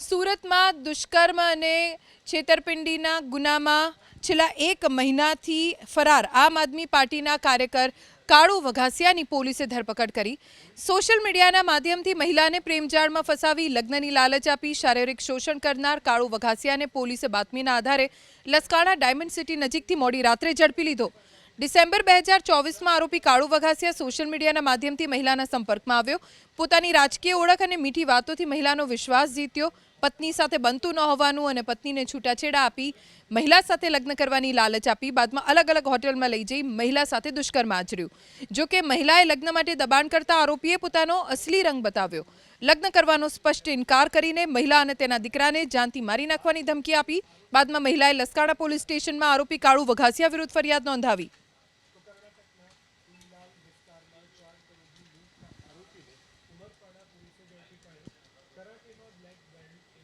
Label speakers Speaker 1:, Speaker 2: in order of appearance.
Speaker 1: સુરતમાં દુષ્કર્મ અને છેતરપિંડીના ગુનામાં છેલ્લા 1 મહિનાથી ફરાર આમ આદમી પાર્ટીના કાર્યકર કાળુ વઘાસિયાની પોલીસે ધરપકડ કરી। સોશિયલ મીડિયાના માધ્યમથી મહિલાને પ્રેમજાળમાં ફસાવી લગ્નની લાલચ આપી શારીરિક શોષણ કરનાર કાળુ વઘાસિયાને પોલીસે બાતમીના આધારે લસકાણા ડાયમંડ સિટી નજીકથી મોડી રાત્રે ઝડપી લીધો। ડિસેમ્બર 2024માં આરોપી કાળુ વઘાસિયા સોશિયલ મીડિયાના માધ્યમથી મહિલાના સંપર્કમાં આવ્યો। પોતાની રાજકીય ઓળખ અને મીઠી વાતોથી મહિલાનો વિશ્વાસ જીત્યો। પત્ની સાથે બનતું ન હોવાનું અને પત્નીને છૂટાછેડા આપી મહિલા સાથે લગ્ન કરવાની લાલચ આપી બાદમાં અલગ અલગ હોટેલમાં લઈ જઈ મહિલા સાથે દુષ્કર્મ આચર્યું। જો કે મહિલાએ લગ્ન માટે દબાણ કરતા આરોપીએ પોતાનો અસલી રંગ બતાવ્યો। લગ્ન કરવાનો સ્પષ્ટ ઇનકાર કરીને મહિલા અને તેના દીકરાને જાનથી મારી નાખવાની ધમકી આપી। બાદમાં મહિલાએ લસકાણા પોલીસ સ્ટેશનમાં આરોપી કાળુ વઘાસિયા વિરુદ્ધ ફરિયાદ નોંધાવી।